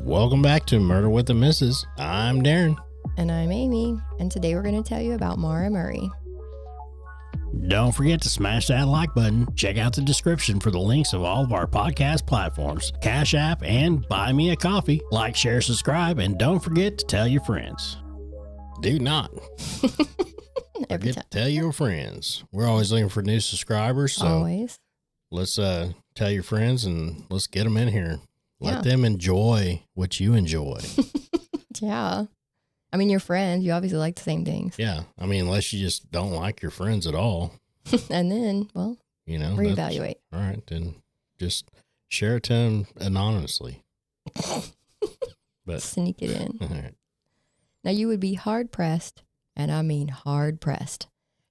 Welcome back to Murder with the Missus. I'm Darren. And I'm Amy, and today we're going to tell you about Maura Murray. Don't forget to smash that like button. Check out the description for the links of all of our podcast platforms, CashApp, and Buy Me a Coffee. Like, share, subscribe, and don't forget to tell your friends. Do not forget to tell your friends. We're always looking for new subscribers, so always. Let's tell your friends and let's get them in here. Let them enjoy what you enjoy. Yeah. I mean, your friends, you obviously like the same things. Yeah. I mean, unless you just don't like your friends at all. And then, well, reevaluate. All right. Then just share it to them anonymously. But sneak it in. All right. Now, you would be hard-pressed, and I mean hard-pressed,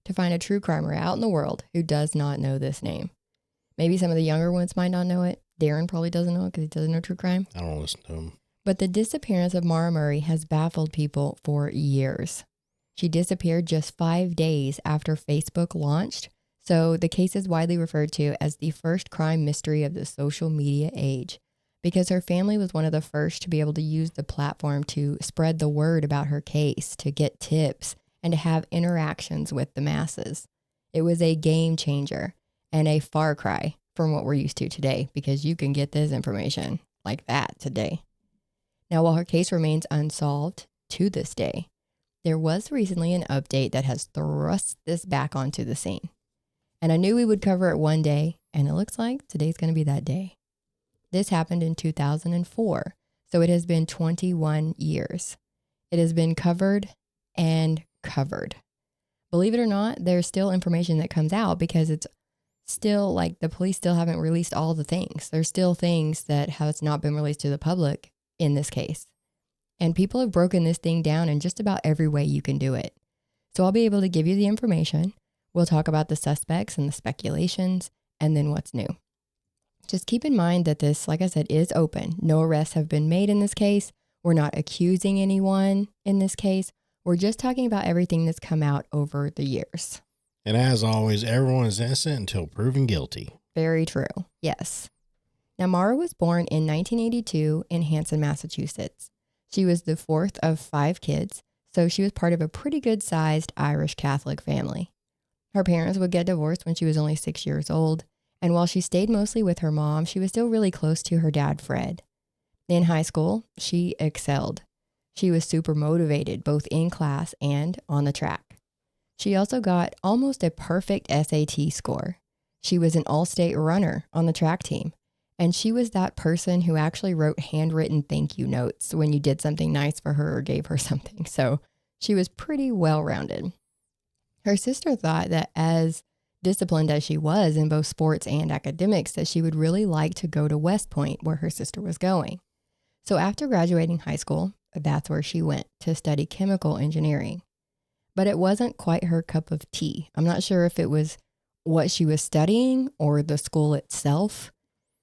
to find a true crimer out in the world who does not know this name. Maybe some of the younger ones might not know it. Darren probably doesn't know it because he doesn't know true crime. I don't listen to him. But the disappearance of Maura Murray has baffled people for years. She disappeared just 5 days after Facebook launched, so the case is widely referred to as the first crime mystery of the social media age, because her family was one of the first to be able to use the platform to spread the word about her case, to get tips, and to have interactions with the masses. It was a game changer and a far cry from what we're used to today, because you can get this information like that today. Now, while her case remains unsolved to this day, there was recently an update that has thrust this back onto the scene. And I knew we would cover it one day, and it looks like today's going to be that day. This happened in 2004, so it has been 21 years. It has been covered and covered. Believe it or not, there's still information that comes out because it's still like the police still haven't released all the things. There's still things that has not been released to the public in this case. And people have broken this thing down in just about every way you can do it. So I'll be able to give you the information. We'll talk about the suspects and the speculations and then what's new. Just keep in mind that this, like I said, is open. No arrests have been made in this case. We're not accusing anyone in this case. We're just talking about everything that's come out over the years. And as always, everyone is innocent until proven guilty. Very true. Yes. Now, Maura was born in 1982 in Hanson, Massachusetts. She was the fourth of 5 kids, so she was part of a pretty good-sized Irish Catholic family. Her parents would get divorced when she was only 6 years old, and while she stayed mostly with her mom, she was still really close to her dad, Fred. In high school, she excelled. She was super motivated, both in class and on the track. She also got almost a perfect SAT score. She was an all-state runner on the track team. And she was that person who actually wrote handwritten thank you notes when you did something nice for her or gave her something. So she was pretty well-rounded. Her sister thought that as disciplined as she was in both sports and academics, that she would really like to go to West Point, where her sister was going. So after graduating high school, that's where she went to study chemical engineering. But it wasn't quite her cup of tea. I'm not sure if it was what she was studying or the school itself.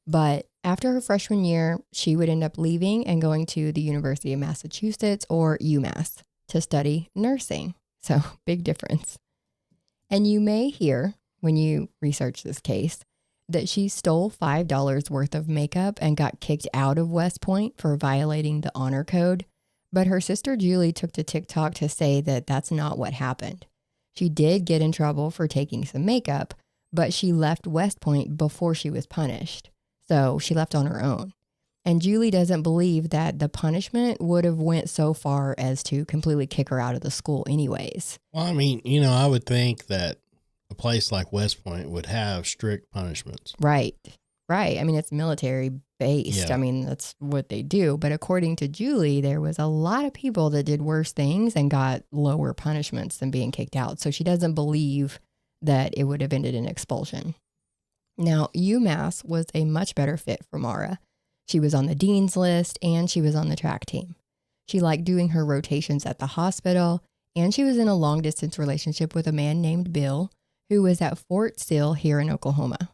But after her freshman year, she would end up leaving and going to the University of Massachusetts, or UMass, to study nursing. So big difference. And you may hear, when you research this case, that she stole $5 worth of makeup and got kicked out of West Point for violating the honor code. But her sister Julie took to TikTok to say that that's not what happened. She did get in trouble for taking some makeup, but she left West Point before she was punished. So she left on her own. And Julie doesn't believe that the punishment would have went so far as to completely kick her out of the school anyways. Well, I mean, I would think that a place like West Point would have strict punishments. Right. I mean, it's military based. Yeah. I mean, that's what they do. But according to Julie, there was a lot of people that did worse things and got lower punishments than being kicked out. So she doesn't believe that it would have ended in expulsion. Now, UMass was a much better fit for Maura. She was on the dean's list and she was on the track team. She liked doing her rotations at the hospital, and she was in a long-distance relationship with a man named Bill, who was at Fort Sill here in Oklahoma.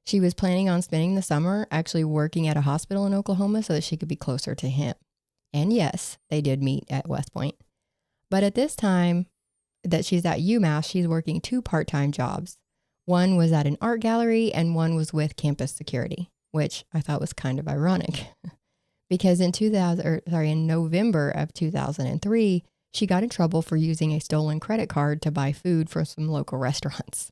She was planning on spending the summer actually working at a hospital in Oklahoma so that she could be closer to him. And yes, they did meet at West Point. But at this time that she's at UMass, she's working 2 part-time jobs. One was at an art gallery and one was with campus security, which I thought was kind of ironic because in November of 2003, she got in trouble for using a stolen credit card to buy food from some local restaurants.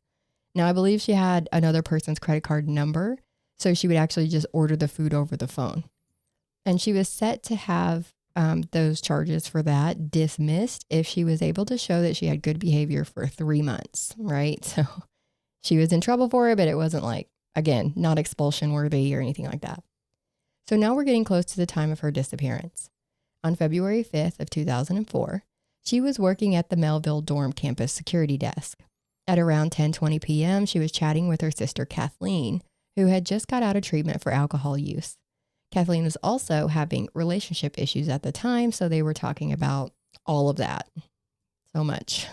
Now, I believe she had another person's credit card number, so she would actually just order the food over the phone. And she was set to have those charges for that dismissed if she was able to show that she had good behavior for 3 months, right? So she was in trouble for it, but it wasn't like, again, not expulsion worthy or anything like that. So now we're getting close to the time of her disappearance. On February 5th of 2004, she was working at the Melville dorm campus security desk. At around 10:20 p.m., she was chatting with her sister Kathleen, who had just got out of treatment for alcohol use. Kathleen was also having relationship issues at the time, so they were talking about all of that. So much.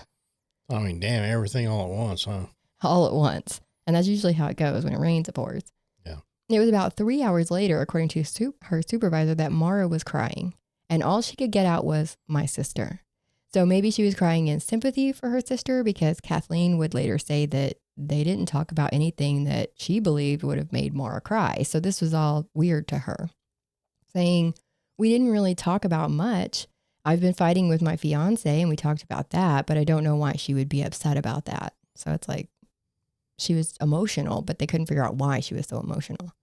I mean, damn, everything all at once, huh? All at once. And that's usually how it goes. When it rains, it pours. Yeah. It was about 3 hours later, according to her supervisor, that Maura was crying. And all she could get out was, my sister. So maybe she was crying in sympathy for her sister, because Kathleen would later say that they didn't talk about anything that she believed would have made Maura cry. So this was all weird to her. Saying, we didn't really talk about much. I've been fighting with my fiance and we talked about that, but I don't know why she would be upset about that. So it's like she was emotional, but they couldn't figure out why she was so emotional.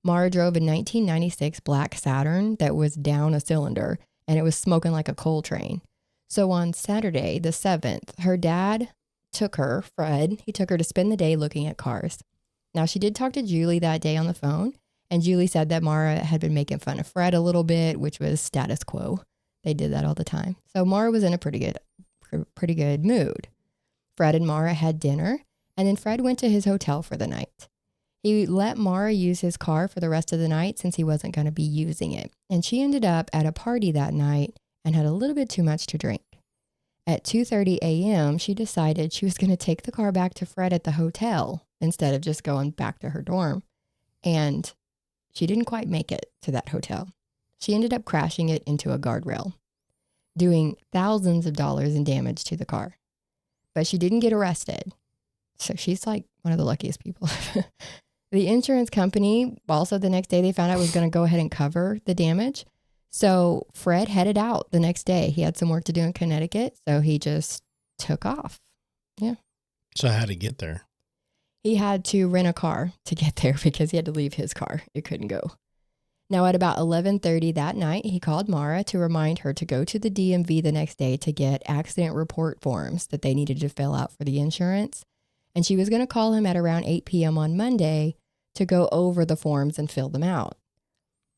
Maura drove a 1996 black Saturn that was down a cylinder and it was smoking like a coal train. So on Saturday, the 7th, her dad took her, Fred, he took her to spend the day looking at cars. Now, she did talk to Julie that day on the phone, and Julie said that Maura had been making fun of Fred a little bit, which was status quo. They did that all the time. So Maura was in a pretty good mood. Fred and Maura had dinner, and then Fred went to his hotel for the night. He let Maura use his car for the rest of the night since he wasn't going to be using it. And she ended up at a party that night and had a little bit too much to drink. At 2:30 a.m., she decided she was going to take the car back to Fred at the hotel instead of just going back to her dorm. And she didn't quite make it to that hotel. She ended up crashing it into a guardrail, doing thousands of dollars in damage to the car. But she didn't get arrested. So she's like one of the luckiest people. The insurance company, also the next day they found out was going to go ahead and cover the damage. So Fred headed out the next day. He had some work to do in Connecticut, so he just took off. Yeah. So how to get there? He had to rent a car to get there because he had to leave his car. It couldn't go. Now at about 11:30 that night, he called Maura to remind her to go to the DMV the next day to get accident report forms that they needed to fill out for the insurance. And she was going to call him at around 8 p.m. on Monday to go over the forms and fill them out.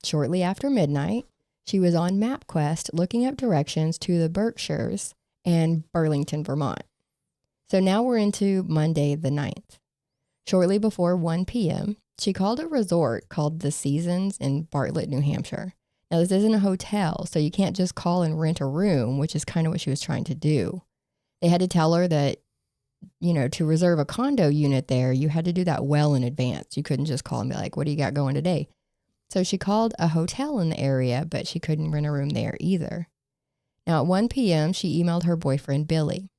Shortly after midnight, she was on MapQuest looking up directions to the Berkshires and Burlington, Vermont. So now we're into Monday the 9th. Shortly before 1 p.m., she called a resort called The Seasons in Bartlett, New Hampshire. Now, this isn't a hotel, so you can't just call and rent a room, which is kind of what she was trying to do. They had to tell her that, to reserve a condo unit there, you had to do that well in advance. You couldn't just call and be like, what do you got going today? So she called a hotel in the area, but she couldn't rent a room there either. Now, at 1 p.m., she emailed her boyfriend, Billy.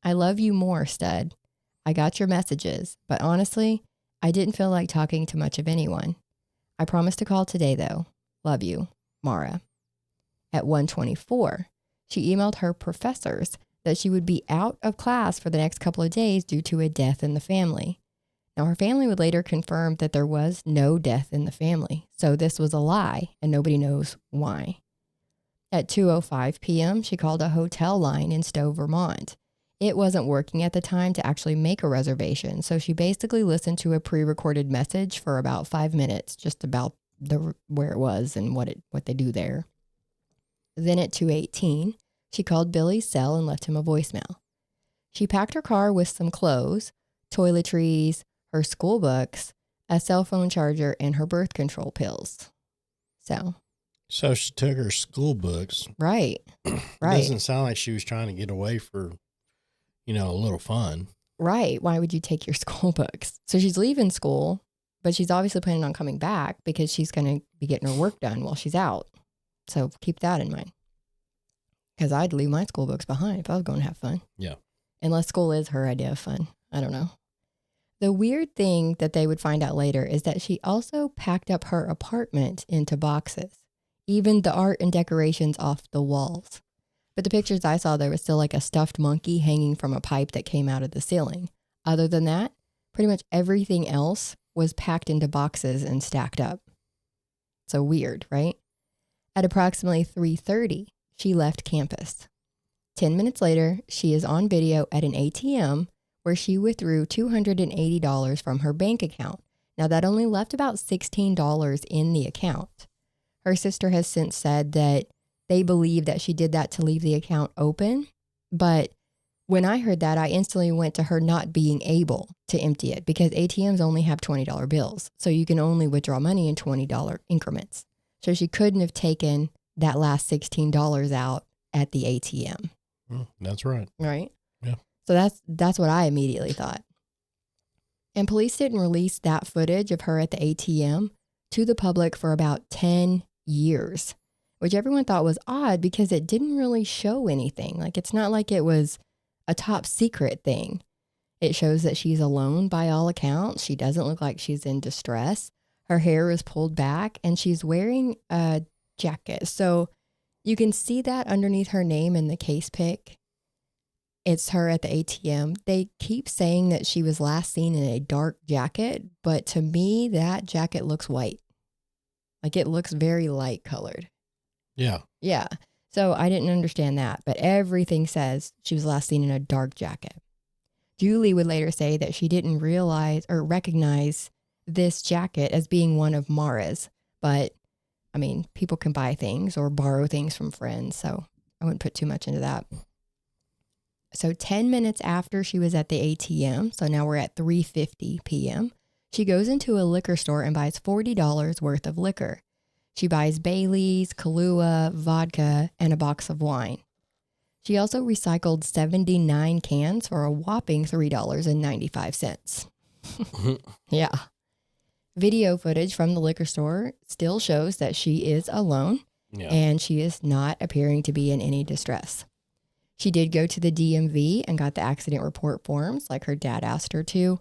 I love you more, stud. I got your messages, but honestly, I didn't feel like talking to much of anyone. I promise to call today, though. Love you, Maura. At 1:24, she emailed her professors that she would be out of class for the next couple of days due to a death in the family. Now, her family would later confirm that there was no death in the family, so this was a lie, and nobody knows why. At 2:05 p.m., she called a hotel line in Stowe, Vermont. It wasn't working at the time to actually make a reservation, so she basically listened to a pre-recorded message for about 5 minutes, just about where it was and what they do there. Then at 2:18, she called Billy's cell and left him a voicemail. She packed her car with some clothes, toiletries, her school books, a cell phone charger, and her birth control pills. So she took her school books. Right. Right. Doesn't sound like she was trying to get away for, a little fun. Right. Why would you take your school books? So she's leaving school, but she's obviously planning on coming back because she's going to be getting her work done while she's out. So keep that in mind. Because I'd leave my school books behind if I was going to have fun. Yeah. Unless school is her idea of fun. I don't know. The weird thing that they would find out later is that she also packed up her apartment into boxes, even the art and decorations off the walls. But the pictures I saw, there was still like a stuffed monkey hanging from a pipe that came out of the ceiling. Other than that, pretty much everything else was packed into boxes and stacked up. So weird, right? At approximately 3:30, she left campus. 10 minutes later, she is on video at an ATM where she withdrew $280 from her bank account. Now, that only left about $16 in the account. Her sister has since said that they believe that she did that to leave the account open. But when I heard that, I instantly went to her not being able to empty it because ATMs only have $20 bills. So you can only withdraw money in $20 increments. So she couldn't have taken that last $16 out at the ATM. That's right. Right? Yeah. So that's what I immediately thought. And police didn't release that footage of her at the ATM to the public for about 10 years, which everyone thought was odd because it didn't really show anything. Like, it's not like it was a top secret thing. It shows that she's alone by all accounts. She doesn't look like she's in distress. Her hair is pulled back and she's wearing a jacket. So you can see that underneath her name in the case pic. It's her at the ATM. They keep saying that she was last seen in a dark jacket, but to me, that jacket looks white. Like, it looks very light colored. Yeah. Yeah. So I didn't understand that, but everything says she was last seen in a dark jacket. Julie would later say that she didn't realize or recognize this jacket as being one of Maura's, but I mean, people can buy things or borrow things from friends, so I wouldn't put too much into that. So 10 minutes after she was at the ATM, so now we're at 3:50 p.m., she goes into a liquor store and buys $40 worth of liquor. She buys Bailey's, Kahlua, vodka, and a box of wine. She also recycled 79 cans for a whopping $3.95. Yeah. Video footage from the liquor store still shows that she is alone and she is not appearing to be in any distress. She did go to the DMV and got the accident report forms like her dad asked her to.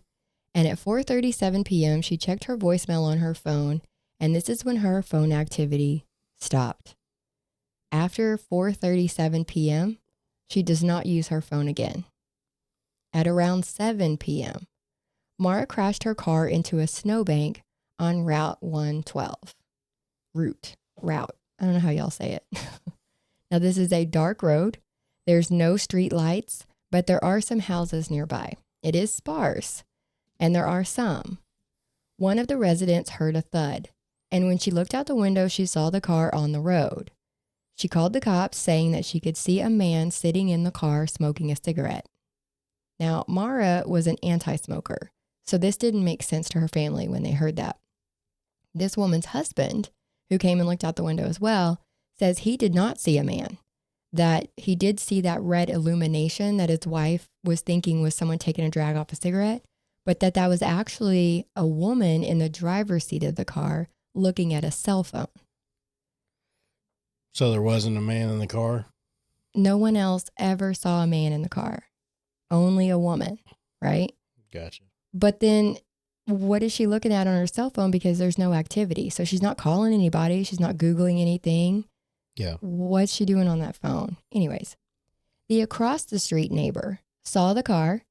And at 4:37 p.m., she checked her voicemail on her phone, and this is when her phone activity stopped. After 4:37 p.m., she does not use her phone again. At around 7 p.m., Maura crashed her car into a snowbank on Route 112. Route. I don't know how y'all say it. Now, this is a dark road. There's no street lights, but there are some houses nearby. It is sparse, and there are some. One of the residents heard a thud, and when she looked out the window, she saw the car on the road. She called the cops, saying that she could see a man sitting in the car smoking a cigarette. Now, Maura was an anti-smoker, so this didn't make sense to her family when they heard that. This woman's husband, who came and looked out the window as well, says he did not see a man, that he did see that red illumination that his wife was thinking was someone taking a drag off a cigarette, but that was actually a woman in the driver's seat of the car looking at a cell phone. So there wasn't a man in the car? No one else ever saw a man in the car. Only a woman, right? Gotcha. But then what is she looking at on her cell phone because there's no activity? So she's not calling anybody. She's not Googling anything. Yeah. What's she doing on that phone? Anyways, the across the street neighbor saw the car,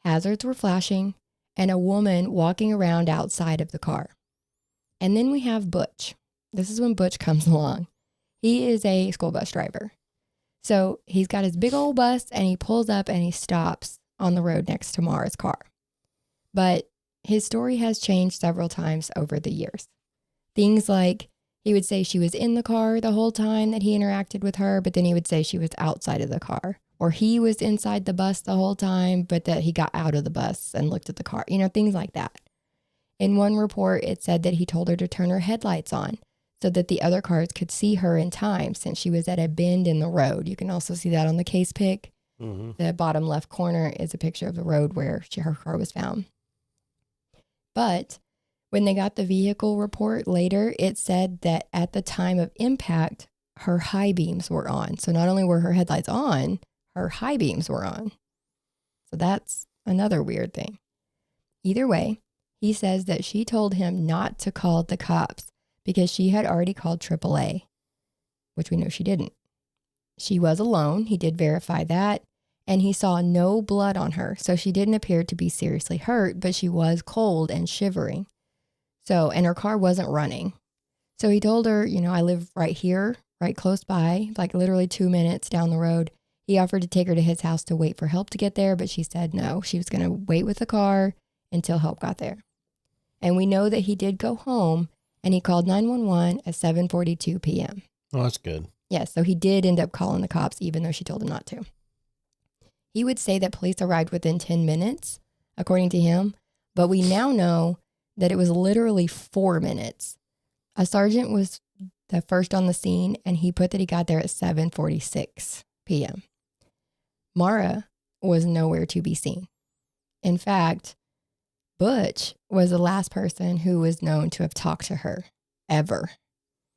hazards were flashing, and a woman walking around outside of the car. And then we have Butch. This is when Butch comes along. He is a school bus driver. So he's got his big old bus and he pulls up and he stops on the road next to Maura's car. But his story has changed several times over the years. Things like he would say she was in the car the whole time that he interacted with her, but then he would say she was outside of the car. Or he was inside the bus the whole time, but that he got out of the bus and looked at the car. You know, things like that. In one report, it said that he told her to turn her headlights on so that the other cars could see her in time since she was at a bend in the road. You can also see that on the case pic. Mm-hmm. The bottom left corner is a picture of the road where her car was found. But when they got the vehicle report later, it said that at the time of impact, her high beams were on. So not only were her headlights on, her high beams were on. So that's another weird thing. Either way, he says that she told him not to call the cops because she had already called AAA. which we know she didn't. She was alone. He did verify that. And he saw no blood on her. So she didn't appear to be seriously hurt, but she was cold and shivering. So, and her car wasn't running. So he told her, I live right here, right close by, like literally 2 minutes down the road. He offered to take her to his house to wait for help to get there, but she said no. She was going to wait with the car until help got there. And we know that he did go home and he called 911 at 7:42 p.m. Oh, that's good. Yes, so he did end up calling the cops, even though she told him not to. He would say that police arrived within 10 minutes, according to him, but we now know that it was literally 4 minutes. A sergeant was the first on the scene, and he put that he got there at 7:46 p.m. Maura was nowhere to be seen. In fact, Butch was the last person who was known to have talked to her ever,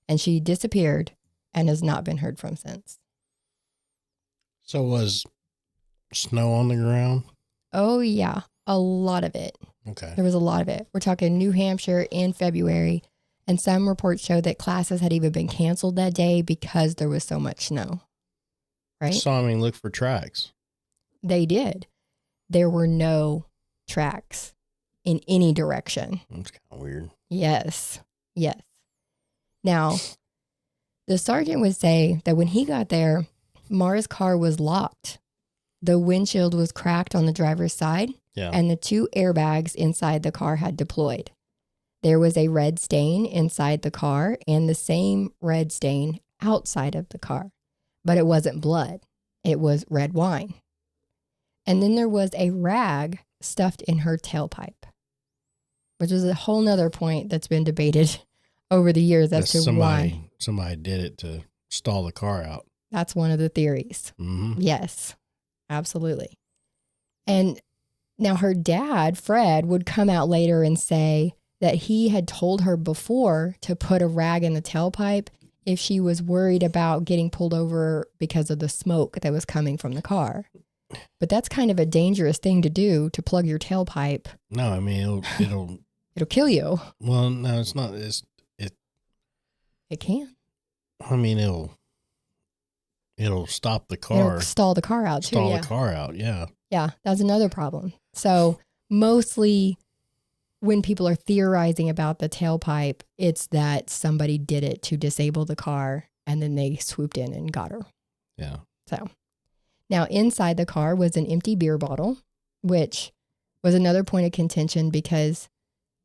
and she disappeared and has not been heard from since. So was snow on the ground? Oh, yeah. A lot of it. Okay. There was a lot of it. We're talking New Hampshire in February, and some reports show that classes had even been canceled that day because there was so much snow. Right? So, I mean, look for tracks. They did. There were no tracks in any direction. That's kind of weird. Yes. Yes. Now, the sergeant would say that when he got there, Maura's car was locked. The windshield was cracked on the driver's side, and the 2 airbags inside the car had deployed. There was a red stain inside the car and the same red stain outside of the car, but it wasn't blood. It was red wine. And then there was a rag stuffed in her tailpipe, which is a whole nother point that's been debated over the years as to why. Somebody did it to stall the car out. That's one of the theories. Mm-hmm. Yes, absolutely. And now her dad, Fred, would come out later and say that he had told her before to put a rag in the tailpipe if she was worried about getting pulled over because of the smoke that was coming from the car. But that's kind of a dangerous thing to do, to plug your tailpipe. No, I mean, it'll It'll kill you. Well, no, it's not. It can. I mean, it'll stop the car. It'll stall the car out too. Stall the car out, yeah. Yeah, that's another problem. So mostly when people are theorizing about the tailpipe, it's that somebody did it to disable the car and then they swooped in and got her. Yeah. So now inside the car was an empty beer bottle, which was another point of contention because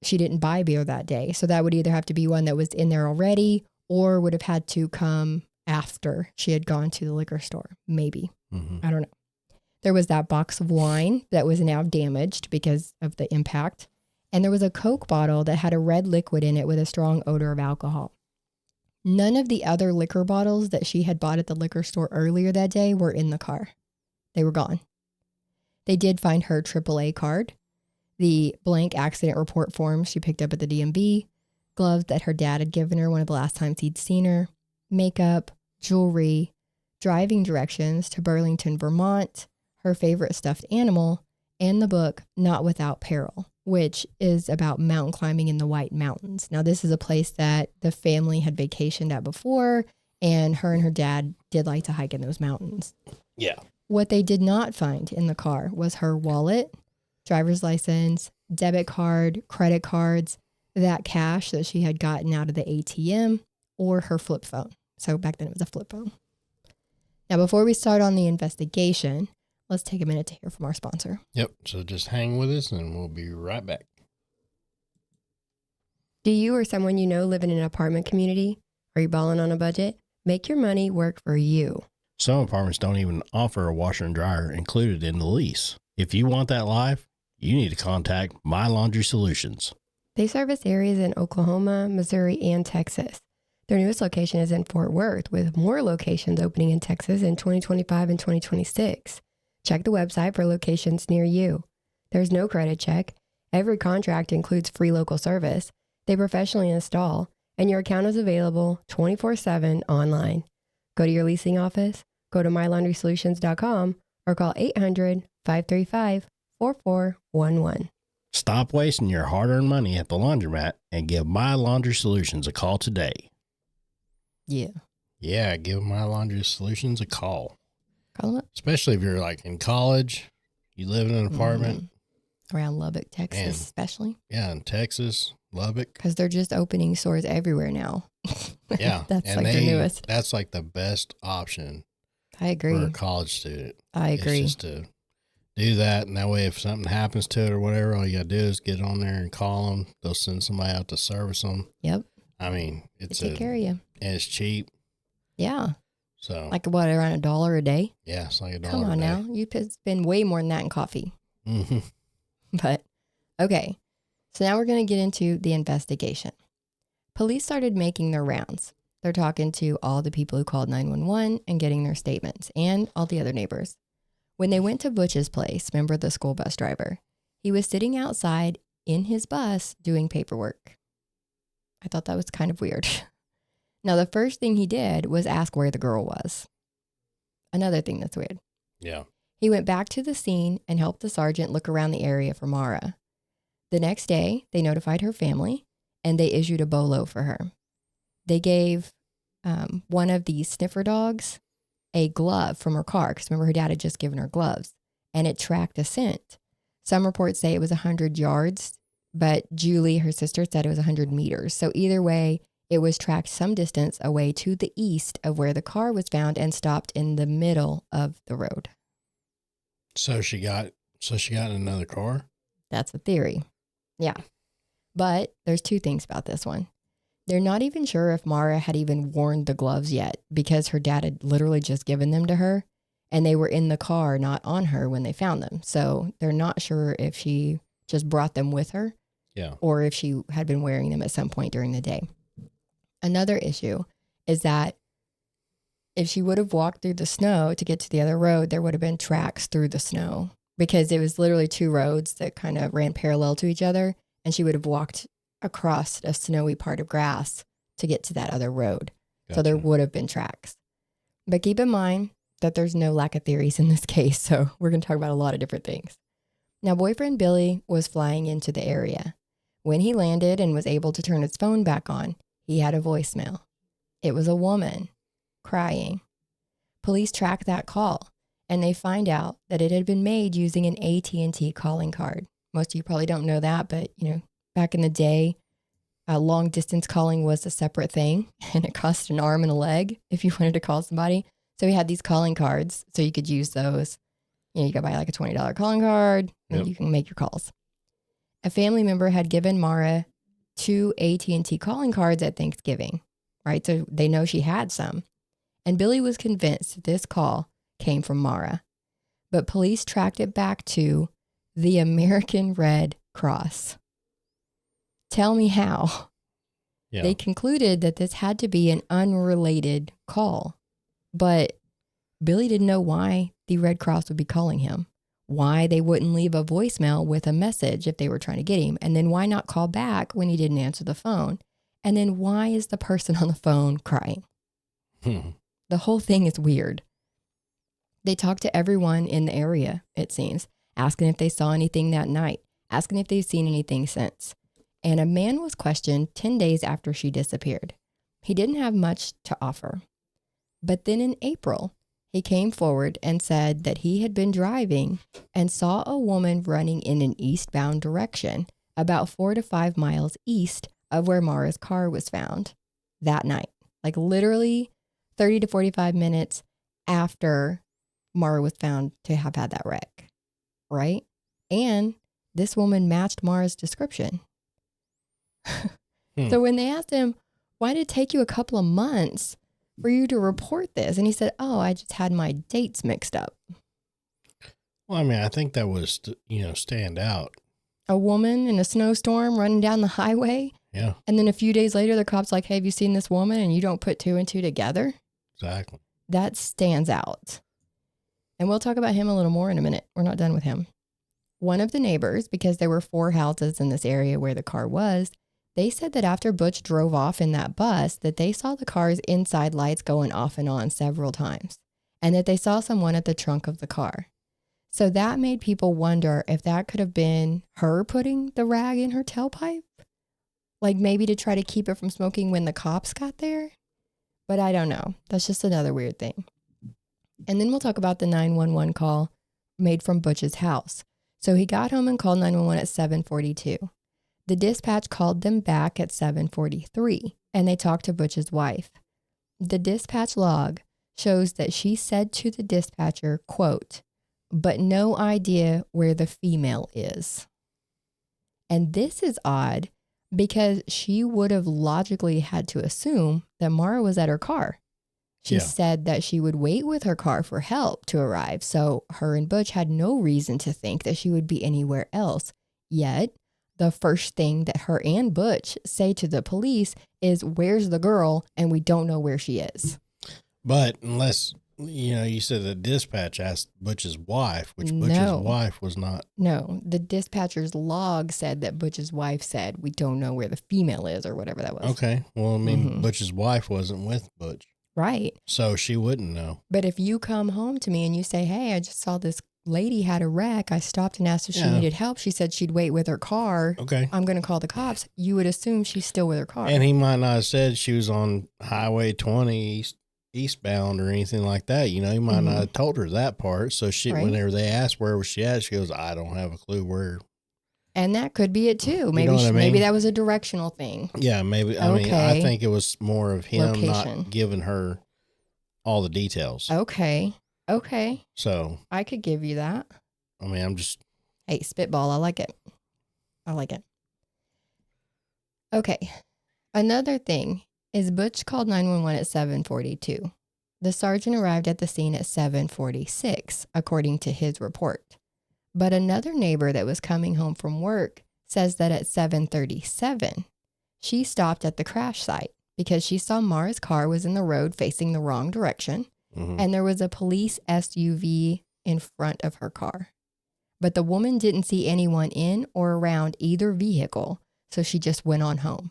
she didn't buy beer that day. So that would either have to be one that was in there already or would have had to come after she had gone to the liquor store. Maybe. Mm-hmm. I don't know. There was that box of wine that was now damaged because of the impact. And there was a Coke bottle that had a red liquid in it with a strong odor of alcohol. None of the other liquor bottles that she had bought at the liquor store earlier that day were in the car. They were gone. They did find her AAA card, the blank accident report form she picked up at the DMV, gloves that her dad had given her one of the last times he'd seen her, makeup, jewelry, driving directions to Burlington, Vermont, her favorite stuffed animal, and the book Not Without Peril, which is about mountain climbing in the White Mountains. Now, this is a place that the family had vacationed at before, and her dad did like to hike in those mountains. Yeah. What they did not find in the car was her wallet, driver's license, debit card, credit cards, that cash that she had gotten out of the ATM, or her flip phone. So back then it was a flip phone. Now, before we start on the investigation, let's take a minute to hear from our sponsor. Yep. So just hang with us and we'll be right back. Do you or someone you know live in an apartment community? Are you balling on a budget? Make your money work for you. Some apartments don't even offer a washer and dryer included in the lease. If you want that life, you need to contact My Laundry Solutions. They service areas in Oklahoma, Missouri, and Texas. Their newest location is in Fort Worth, with more locations opening in Texas in 2025 and 2026. Check the website for locations near you. There's no credit check. Every contract includes free local service. They professionally install, and your account is available 24/7 online. Go to your leasing office, go to mylaundrysolutions.com, or call 800-535-4411. Stop wasting your hard-earned money at the laundromat and give My Laundry Solutions a call today. Yeah. Yeah, give My Laundry Solutions a call. Call them up. Especially if you're like in college, you live in an apartment. Around Lubbock, Texas, Man. especially. Yeah, in Texas, Lubbock. Because they're just opening stores everywhere now. Yeah. That's and like the newest. That's like the best option I agree. for a college student. I agree. It's just to do that. And that way, if something happens to it or whatever, all you got to do is get on there and call them. They'll send somebody out to service them. Yep. I mean, it's They take care of you. And it's cheap. Yeah. So, like what, around $1 a day? Yeah, it's like $1 Come on a day. now. You could spend way more than that in coffee. Mm-hmm. But, okay. So now we're going to get into the investigation. Police started making their rounds. They're talking to all the people who called 911 and getting their statements, and all the other neighbors. When they went to Butch's place, remember the school bus driver, he was sitting outside in his bus doing paperwork. I thought that was kind of weird. Now, the first thing he did was ask where the girl was. Another thing that's weird. Yeah. He went back to the scene and helped the sergeant look around the area for Maura. The next day, they notified her family, and they issued a bolo for her. They gave one of the sniffer dogs a glove from her car, because remember her dad had just given her gloves, and it tracked a scent. Some reports say it was 100 yards, but Julie, her sister, said it was 100 meters. So either way, it was tracked some distance away to the east of where the car was found and stopped in the middle of the road. So she got in another car? That's the theory. Yeah. But there's two things about this one. They're not even sure if Maura had even worn the gloves yet, because her dad had literally just given them to her, and they were in the car, not on her when they found them. So they're not sure if she just brought them with her, or if she had been wearing them at some point during the day. Another issue is that if she would have walked through the snow to get to the other road, there would have been tracks through the snow, because it was literally two roads that kind of ran parallel to each other, and she would have walked across a snowy part of grass to get to that other road. Gotcha. So there would have been tracks. But keep in mind that there's no lack of theories in this case, so we're going to talk about a lot of different things. Now, boyfriend Billy was flying into the area. When he landed and was able to turn his phone back on, he had a voicemail. It was a woman crying. Police track that call, and they find out that it had been made using an AT&T calling card. Most of you probably don't know that, but back in the day, long distance calling was a separate thing, and it cost an arm and a leg if you wanted to call somebody. So we had these calling cards, so you could use those. You could buy like a $20 calling card, and you can make your calls. A family member had given Maura 2 AT&T calling cards at Thanksgiving, right? So they know she had some. And Billy was convinced this call came from Maura. But police tracked it back to the American Red Cross. Tell me how. Yeah. They concluded that this had to be an unrelated call, but Billy didn't know why the Red Cross would be calling him, why they wouldn't leave a voicemail with a message if they were trying to get him, and then why not call back when he didn't answer the phone, and then why is the person on the phone crying? The whole thing is weird. They talked to everyone in the area, it seems, asking if they saw anything that night, asking if they've seen anything since. And a man was questioned 10 days after she disappeared. He didn't have much to offer. But then in April, he came forward and said that he had been driving and saw a woman running in an eastbound direction about 4 to 5 miles east of where Maura's car was found that night. Like literally 30 to 45 minutes after Maura was found to have had that wreck, right? And this woman matched Maura's description. So when they asked him, why did it take you a couple of months for you to report this? And he said, I just had my dates mixed up. Well, I mean, I think that was, stand out. A woman in a snowstorm running down the highway. Yeah. And then a few days later, the cop's like, hey, have you seen this woman? And you don't put 2 and 2 together. Exactly. That stands out. And we'll talk about him a little more in a minute. We're not done with him. One of the neighbors, because there were 4 houses in this area where the car was, they said that after Butch drove off in that bus, that they saw the car's inside lights going off and on several times, and that they saw someone at the trunk of the car. So that made people wonder if that could have been her putting the rag in her tailpipe, like maybe to try to keep it from smoking when the cops got there. But I don't know. That's just another weird thing. And then we'll talk about the 911 call made from Butch's house. So he got home and called 911 at 7:42. The dispatch called them back at 7:43, and they talked to Butch's wife. The dispatch log shows that she said to the dispatcher, quote, "but no idea where the female is." And this is odd because she would have logically had to assume that Maura was at her car. She said that she would wait with her car for help to arrive, so her and Butch had no reason to think that she would be anywhere else. Yet, the first thing that her and Butch say to the police is, "Where's the girl?" And we don't know where she is. But unless, you said the dispatch asked Butch's wife, which Butch's wife was not. No, the dispatcher's log said that Butch's wife said, "We don't know where the female is," or whatever that was. Okay. Well, I mean, Butch's wife wasn't with Butch. Right. So she wouldn't know. But if you come home to me and you say, "Hey, I just saw this lady had a wreck. I stopped and asked if she needed help. She said she'd wait with her car. Okay. I'm going to call the cops." You would assume she's still with her car. And he might not have said she was on Highway 20 eastbound or anything like that. He might not have told her that part. So whenever they asked where was she at, she goes, "I don't have a clue where." And that could be it too. Maybe maybe that was a directional thing. Yeah, maybe. I mean, I think it was more of him not giving her all the details. Okay. So I could give you that. I mean, I'm just. Hey, spitball. I like it. Okay. Another thing is Butch called 911 at 7:42. The sergeant arrived at the scene at 7:46, according to his report. But another neighbor that was coming home from work says that at 7:37, she stopped at the crash site because she saw Maura's car was in the road facing the wrong direction, and there was a police SUV in front of her car. But the woman didn't see anyone in or around either vehicle, so she just went on home.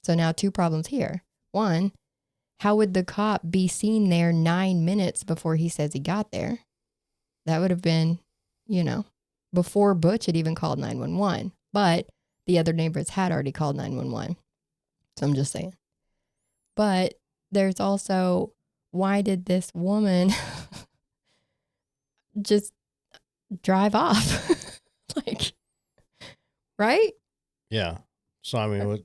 So now 2 problems here. 1, how would the cop be seen there 9 minutes before he says he got there? That would have been, before Butch had even called 911. But the other neighbors had already called 911. So I'm just saying. But there's also, why did this woman just drive off? Right? Yeah. So, I mean,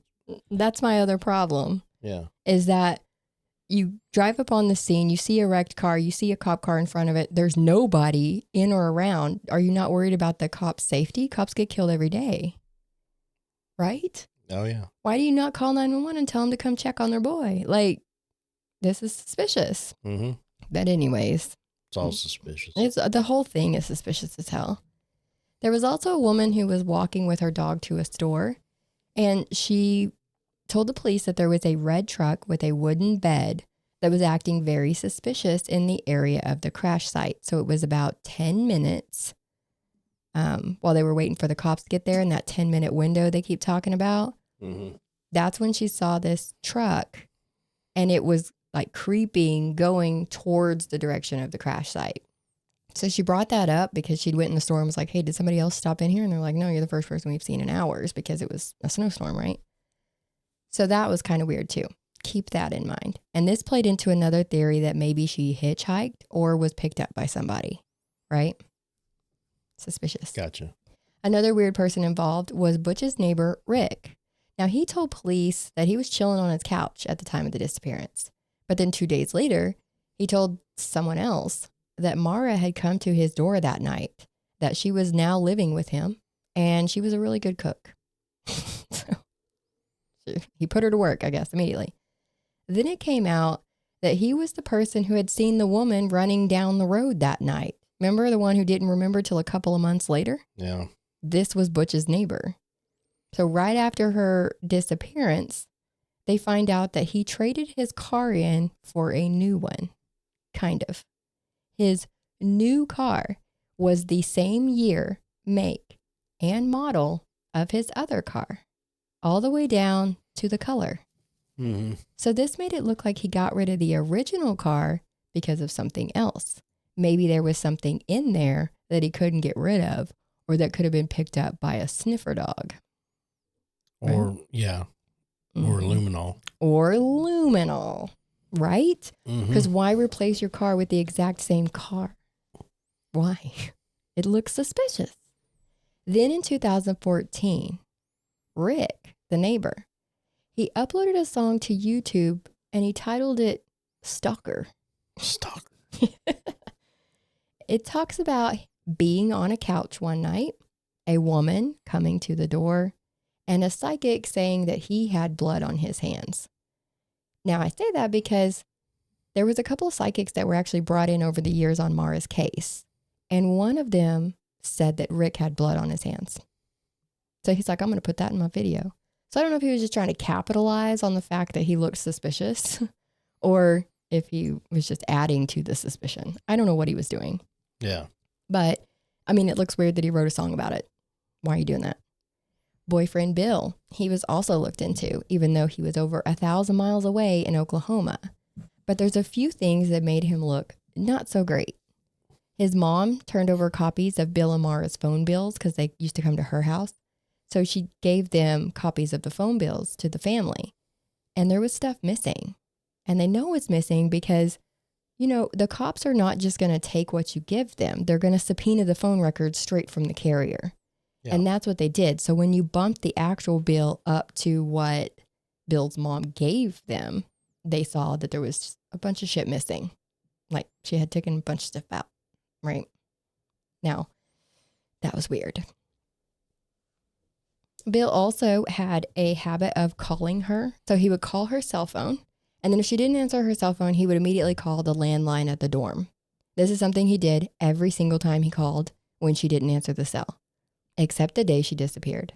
that's my other problem. Yeah. Is that you drive up on the scene, you see a wrecked car, you see a cop car in front of it, there's nobody in or around. Are you not worried about the cop's safety? Cops get killed every day. Right? Oh, yeah. Why do you not call 911 and tell them to come check on their boy? This is suspicious. But anyways. It's all suspicious. The whole thing is suspicious as hell. There was also a woman who was walking with her dog to a store, and she told the police that there was a red truck with a wooden bed that was acting very suspicious in the area of the crash site. So it was about 10 minutes while they were waiting for the cops to get there, in that 10-minute window they keep talking about. That's when she saw this truck, and it was creeping, going towards the direction of the crash site. So she brought that up because she'd went in the store and was like, "Hey, did somebody else stop in here?" And they're like, "No, you're the first person we've seen in hours," because it was a snowstorm, right? So that was kind of weird too. Keep that in mind. And this played into another theory that maybe she hitchhiked or was picked up by somebody, right? Suspicious. Gotcha. Another weird person involved was Butch's neighbor, Rick. Now, he told police that he was chilling on his couch at the time of the disappearance. But then 2 days later, he told someone else that Maura had come to his door that night, that she was now living with him, and she was a really good cook. So he put her to work, I guess, immediately. Then it came out that he was the person who had seen the woman running down the road that night. Remember, the one who didn't remember till a couple of months later? Yeah. This was Butch's neighbor. So right after her disappearance, they find out that he traded his car in for a new one, kind of. His new car was the same year, make, and model of his other car, all the way down to the color. So this made it look like he got rid of the original car because of something else. Maybe there was something in there that he couldn't get rid of, or that could have been picked up by a sniffer dog. Or, yeah. Or luminol. Or luminol. right? Because why replace your car with the exact same car? Why? It looks suspicious. Then in 2014, Rick, the neighbor, he uploaded a song to YouTube and he titled it Stalker. Stalker. It talks about being on a couch one night, a woman coming to the door, and a psychic saying that he had blood on his hands. Now, I say that because there was a couple of psychics that were actually brought in over the years on Maura's case. And one of them said that Rick had blood on his hands. So he's like, I'm going to put that in my video. So I don't know if he was just trying to capitalize on the fact that he looked suspicious or if he was just adding to the suspicion. I don't know what he was doing. Yeah. But, I mean, it looks weird that he wrote a song about it. Why are you doing that? Boyfriend Bill, he was also looked into, even though he was over 1,000 miles away in Oklahoma. But there's a few things that made him look not so great. His mom turned over copies of Bill and Maura's phone bills because they used to come to her house. So she gave them copies of the phone bills to the family. And there was stuff missing. And they know it's missing because, you know, the cops are not just going to take what you give them. They're going to subpoena the phone records straight from the carrier. Yeah. And that's what they did. So when you bumped the actual bill up to what Bill's mom gave them, they saw that there was a bunch of shit missing. Like she had taken a bunch of stuff out, right? Now, that was weird. Bill also had a habit of calling her. So he would call her cell phone. And then if she didn't answer her cell phone, he would immediately call the landline at the dorm. This is something he did every single time he called when she didn't answer the cell, except the day she disappeared.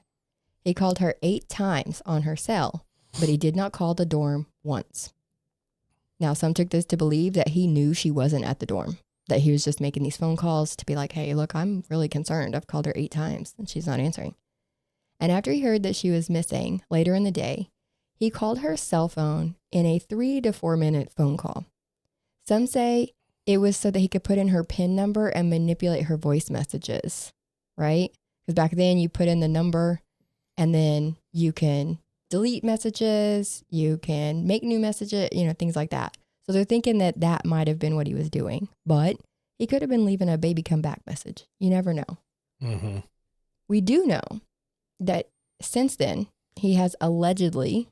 He called her 8 times on her cell, but he did not call the dorm once. Now, some took this to believe that he knew she wasn't at the dorm, that he was just making these phone calls to be like, hey, look, I'm really concerned. I've called her 8 times and she's not answering. And after he heard that she was missing later in the day, he called her cell phone in a 3 to 4 minute phone call. Some say it was so that he could put in her PIN number and manipulate her voice messages, right? Because back then you put in the number and then you can delete messages, you can make new messages, you know, things like that. So they're thinking that that might have been what he was doing, but he could have been leaving a baby come back message. You never know. Mm-hmm. We do know that since then, he has allegedly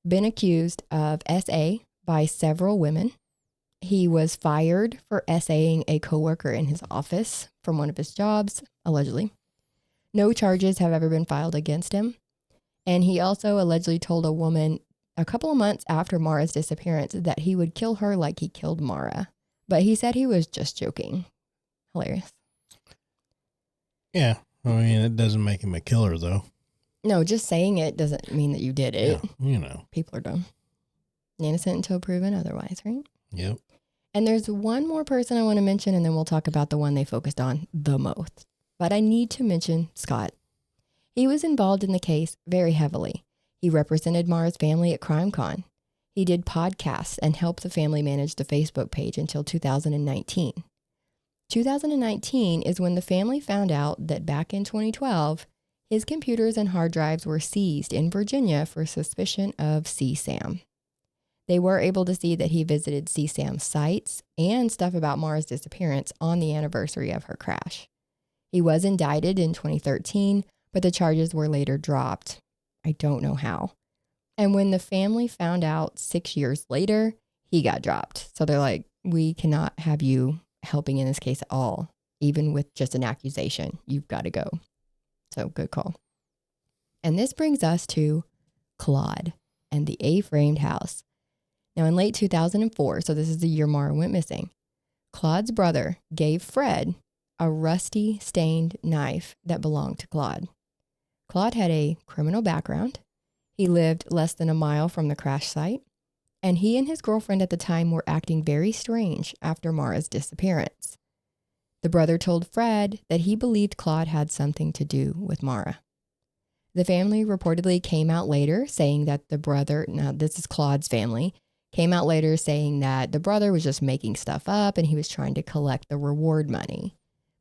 been accused of SA by several women. He was fired for SAing a coworker in his office from one of his jobs, allegedly. No charges have ever been filed against him. And he also allegedly told a woman a couple of months after Maura's disappearance that he would kill her like he killed Maura. But he said he was just joking. Hilarious. Yeah. I mean, it doesn't make him a killer, though. No, just saying it doesn't mean that you did it. Yeah, you know. People are dumb. Innocent until proven otherwise, right? Yep. And there's one more person I want to mention, and then we'll talk about the one they focused on the most. But I need to mention Scott. He was involved in the case very heavily. He represented Maura's family at CrimeCon. He did podcasts and helped the family manage the Facebook page until 2019. 2019 is when the family found out that back in 2012, his computers and hard drives were seized in Virginia for suspicion of CSAM. They were able to see that he visited CSAM sites and stuff about Maura's disappearance on the anniversary of her crash. He was indicted in 2013, but the charges were later dropped. I don't know how. And when the family found out 6 years later, he got dropped. So they're like, we cannot have you helping in this case at all, even with just an accusation. You've got to go. So good call. And this brings us to Claude and the A-framed house. Now in late 2004, so this is the year Maura went missing, Claude's brother gave Fred a rusty stained knife that belonged to Claude. Claude had a criminal background. He lived less than a mile from the crash site, and he and his girlfriend at the time were acting very strange after Maura's disappearance. The brother told Fred that he believed Claude had something to do with Maura. The family reportedly came out later saying that the brother, now this is Claude's family, came out later saying that the brother was just making stuff up and he was trying to collect the reward money.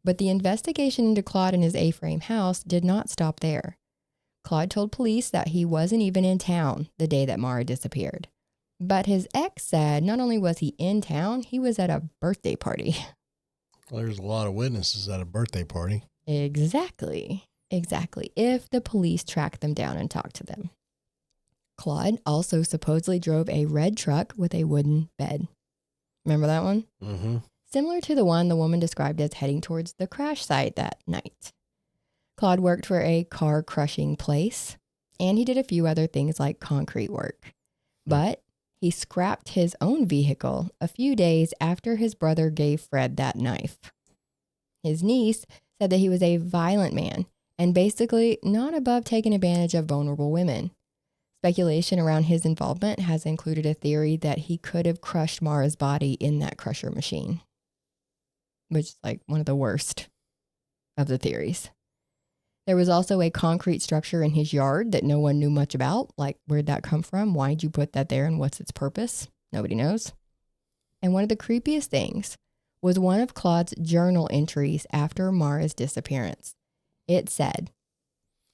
But the investigation into Claude and his A-frame house did not stop there. Claude told police that he wasn't even in town the day that Maura disappeared. But his ex said not only was he in town, he was at a birthday party. Well, there's a lot of witnesses at a birthday party. Exactly. If the police tracked them down and talked to them. Claude also supposedly drove a red truck with a wooden bed. Remember that one? Mm-hmm. Similar to the one the woman described as heading towards the crash site that night. Claude worked for a car crushing place, and he did a few other things like concrete work. But he scrapped his own vehicle a few days after his brother gave Fred that knife. His niece said that he was a violent man and basically not above taking advantage of vulnerable women. Speculation around his involvement has included a theory that he could have crushed Maura's body in that crusher machine, which is like one of the worst of the theories. There was also a concrete structure in his yard that no one knew much about. Like, where'd that come from? Why'd you put that there and what's its purpose? Nobody knows. And one of the creepiest things was one of Claude's journal entries after Maura's disappearance. It said,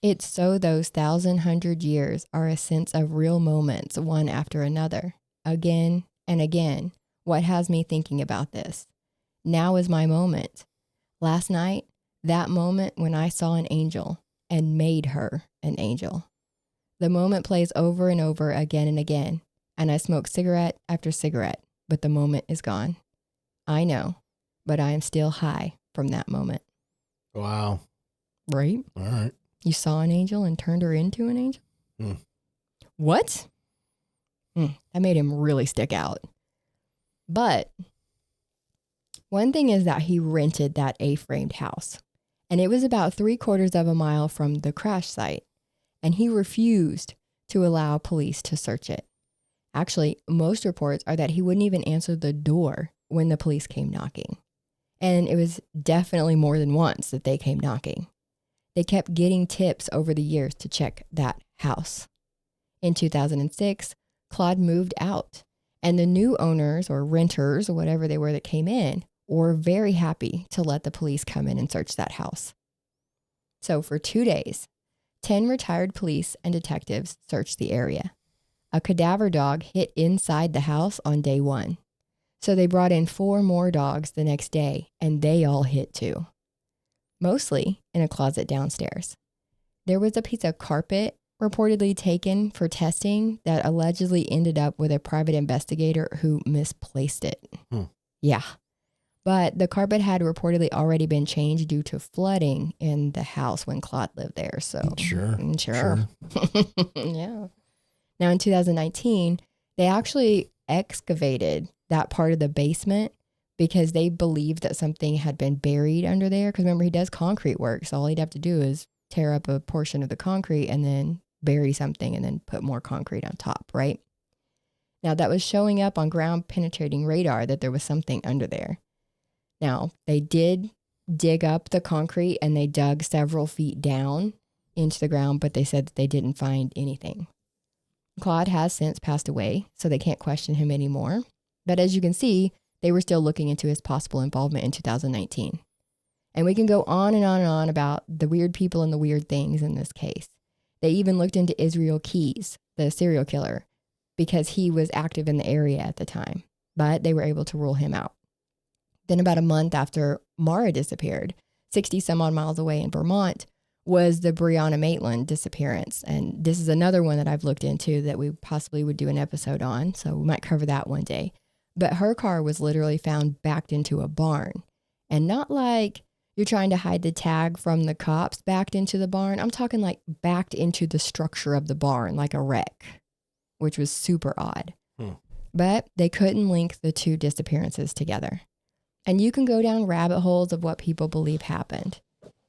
"It's so those 1,100 years are a sense of real moments, one after another, again and again. What has me thinking about this? Now is my moment. Last night, that moment when I saw an angel and made her an angel. The moment plays over and over again and again, and I smoke cigarette after cigarette, but the moment is gone. I know, but I am still high from that moment." Wow. Right? All right. You saw an angel and turned her into an angel? What? That made him really stick out. But one thing is that he rented that A-framed house, and it was about 3/4 of a mile from the crash site, and he refused to allow police to search it. Actually, most reports are that he wouldn't even answer the door when the police came knocking. And it was definitely more than once that they came knocking. They kept getting tips over the years to check that house. In 2006, Claude moved out, and the new owners or renters or whatever they were that came in were very happy to let the police come in and search that house. So for 2 days, 10 retired police and detectives searched the area. A cadaver dog hit inside the house on day 1. So they brought in 4 more dogs the next day, and they all hit too. Mostly in a closet downstairs. There was a piece of carpet reportedly taken for testing that allegedly ended up with a private investigator who misplaced it. Yeah. But the carpet had reportedly already been changed due to flooding in the house when Claude lived there. So Sure. Yeah. Now in 2019, they actually excavated that part of the basement because they believed that something had been buried under there. Because remember, he does concrete work. So all he'd have to do is tear up a portion of the concrete and then bury something and then put more concrete on top, right? Now that was showing up on ground penetrating radar that there was something under there. Now they did dig up the concrete and they dug several feet down into the ground, but they said that they didn't find anything. Claude has since passed away, so they can't question him anymore. But as you can see, they were still looking into his possible involvement in 2019. And we can go on and on and on about the weird people and the weird things in this case. They even looked into Israel Keys, the serial killer, because he was active in the area at the time. But they were able to rule him out. Then about a month after Maura disappeared, 60 some odd miles away in Vermont, was the Breonna Maitland disappearance. And this is another one that I've looked into that we possibly would do an episode on. So we might cover that one day. But her car was literally found backed into a barn. And not like you're trying to hide the tag from the cops backed into the barn. I'm talking like backed into the structure of the barn, like a wreck, which was super odd. But they couldn't link the two disappearances together. And you can go down rabbit holes of what people believe happened.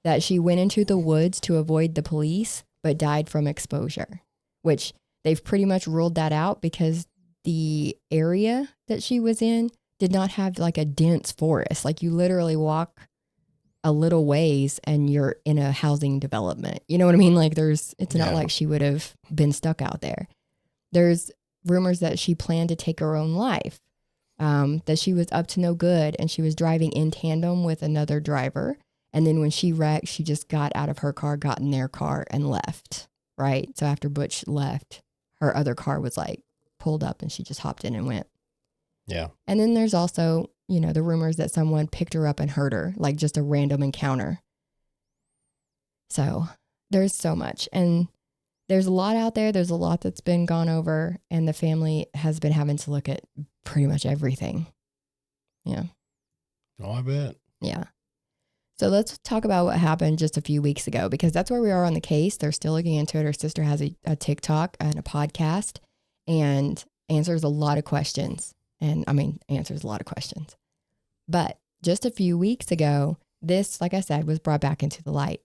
That she went into the woods to avoid the police, but died from exposure, which they've pretty much ruled that out because the area that she was in did not have like a dense forest. Like you literally walk a little ways and you're in a housing development. You know what I mean? Like it's not like she would have been stuck out there. There's rumors that she planned to take her own life, that she was up to no good and she was driving in tandem with another driver. And then when she wrecked, she just got out of her car, got in their car and left, right? So after Butch left, her other car was like pulled up and she just hopped in and went. Yeah. And then there's also, the rumors that someone picked her up and hurt her, like just a random encounter. So there's so much. And there's a lot out there. There's a lot that's been gone over. And the family has been having to look at pretty much everything. Yeah. Oh, I bet. Yeah. So let's talk about what happened just a few weeks ago, because that's where we are on the case. They're still looking into it. Her sister has a TikTok and a podcast and answers a lot of questions. Answers a lot of questions. But just a few weeks ago, this, like I said, was brought back into the light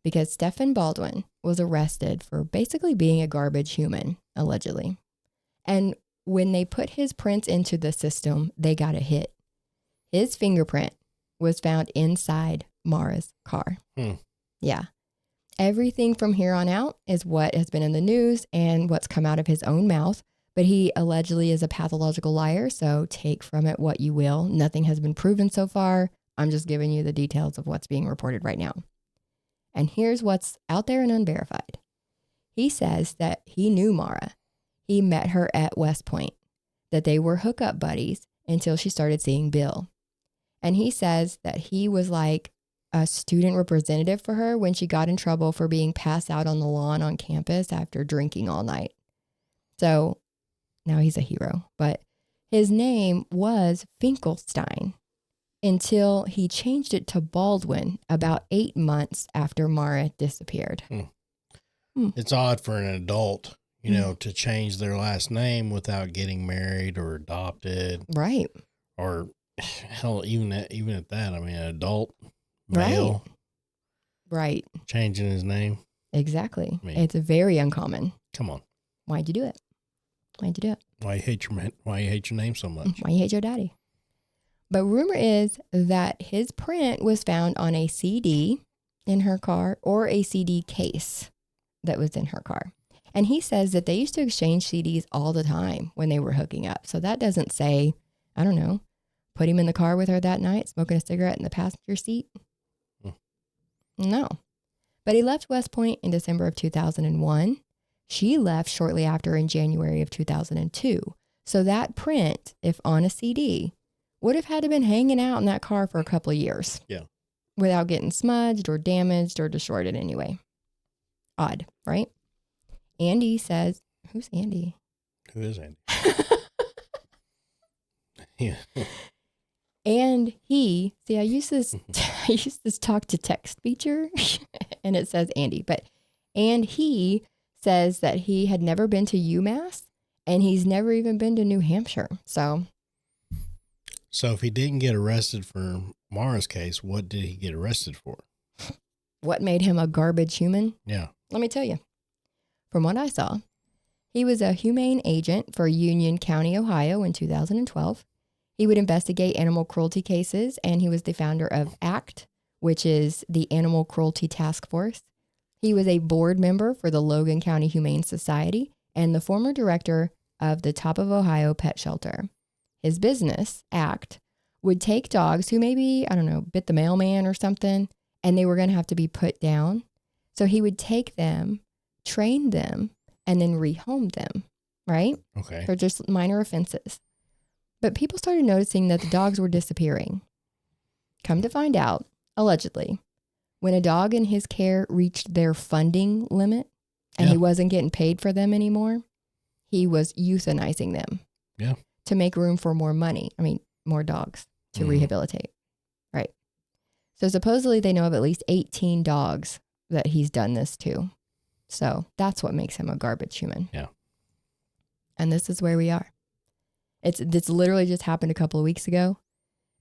because Stephen Baldwin was arrested for basically being a garbage human, allegedly. And when they put his prints into the system, they got a hit. His fingerprint was found inside Maura's car. Yeah. Everything from here on out is what has been in the news and what's come out of his own mouth. But he allegedly is a pathological liar, so take from it what you will. Nothing has been proven so far. I'm just giving you the details of what's being reported right now. And here's what's out there and unverified. He says that he knew Maura. He met her at West Point, that they were hookup buddies until she started seeing Bill. And he says that he was like a student representative for her when she got in trouble for being passed out on the lawn on campus after drinking all night. So now he's a hero, but his name was Finkelstein until he changed it to Baldwin about 8 months after Maura disappeared. It's odd for an adult, to change their last name without getting married or adopted. Right. Or hell, even at that, an adult male. Right. Changing his name. Exactly. It's very uncommon. Come on. Why'd you do it? Why you hate your name so much? Why you hate your daddy? But rumor is that his print was found on a CD in her car or a CD case that was in her car. And he says that they used to exchange CDs all the time when they were hooking up. So that doesn't say, I don't know, put him in the car with her that night, smoking a cigarette in the passenger seat. No. But he left West Point in December of 2001. She left shortly after in January of 2002. So that print, if on a CD, would have had to been hanging out in that car for a couple of years. Yeah. Without getting smudged or damaged or destroyed in any way. Odd, right? Andy says, who's Andy? Who is Andy? Yeah. And I use this talk to text feature and it says Andy, and he says that he had never been to UMass and he's never even been to New Hampshire. So if he didn't get arrested for Maura's case, what did he get arrested for? What made him a garbage human? Yeah. Let me tell you. From what I saw, he was a humane agent for Union County, Ohio in 2012. He would investigate animal cruelty cases, and he was the founder of ACT, which is the Animal Cruelty Task Force. He was a board member for the Logan County Humane Society and the former director of the Top of Ohio Pet Shelter. His business, ACT, would take dogs who maybe, bit the mailman or something, and they were going to have to be put down. So he would take them, train them, and then rehome them, right? Okay. For just minor offenses. But people started noticing that the dogs were disappearing. Come to find out, allegedly, when a dog in his care reached their funding limit and he wasn't getting paid for them anymore, he was euthanizing them. Yeah. To make room for more money. More dogs to rehabilitate. Right. So supposedly they know of at least 18 dogs that he's done this to. So that's what makes him a garbage human. Yeah. And this is where we are. It's literally just happened a couple of weeks ago.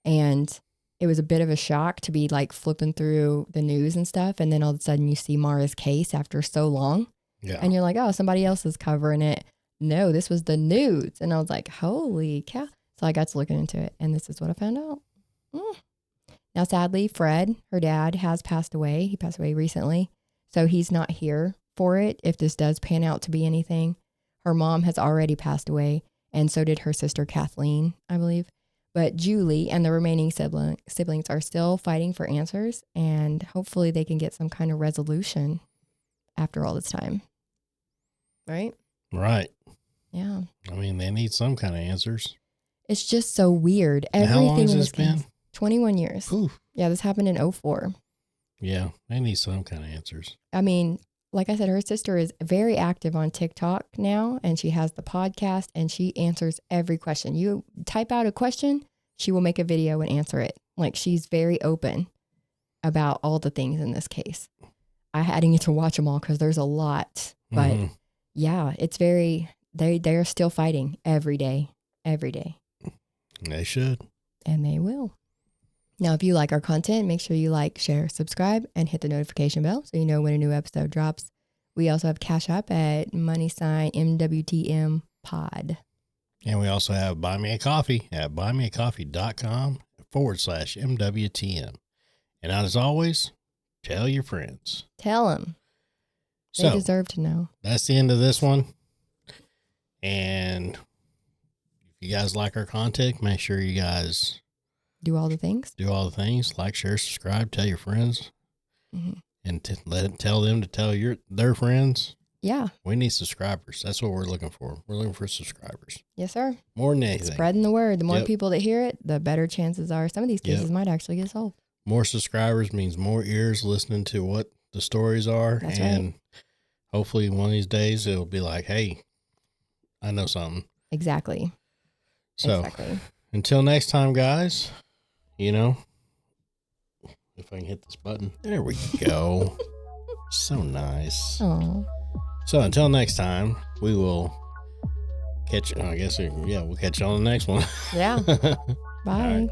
And it was a bit of a shock to be like flipping through the news and stuff. And then all of a sudden you see Maura's case after so long. Yeah. And you're like, oh, somebody else is covering it. No, this was the news. And I was like, holy cow. So I got to looking into it. And this is what I found out. Now, sadly, Fred, her dad, has passed away. He passed away recently. So he's not here for it if this does pan out to be anything. Her mom has already passed away. And so did her sister, Kathleen, I believe. But Julie and the remaining siblings are still fighting for answers. And hopefully they can get some kind of resolution after all this time. Right? Right. Yeah. I mean, they need some kind of answers. It's just so weird. Everything How long has in this been? case, 21 years. Oof. Yeah, this happened in 2004. Yeah, they need some kind of answers. I mean, like I said, her sister is very active on TikTok now, and she has the podcast, and she answers every question. You type out a question, she will make a video and answer it. Like, she's very open about all the things in this case. I didn't get to watch them all because there's a lot, but yeah, it's very, they're still fighting every day. They should. And they will. Now, if you like our content, make sure you like, share, subscribe, and hit the notification bell so you know when a new episode drops. We also have CashApp at $MWTM pod. And we also have Buy Me a Coffee at buymeacoffee.com/MWTM. And as always, tell your friends. Tell them. They deserve to know. That's the end of this one. And if you guys like our content, make sure you guys do all the things. Like, share, subscribe, tell your friends. And tell them to tell their friends. Yeah. We need subscribers. That's what we're looking for. We're looking for subscribers. Yes, sir. More than anything. Spreading the word. The more people that hear it, the better chances are some of these cases might actually get solved. More subscribers means more ears listening to what the stories are. That's and hopefully one of these days it'll be like, hey, I know something. Exactly. So until next time, guys, if I can hit this button. There we go. So nice. Oh. So until next time, we will catch you. I guess, we'll catch you on the next one. Yeah. Bye. Right.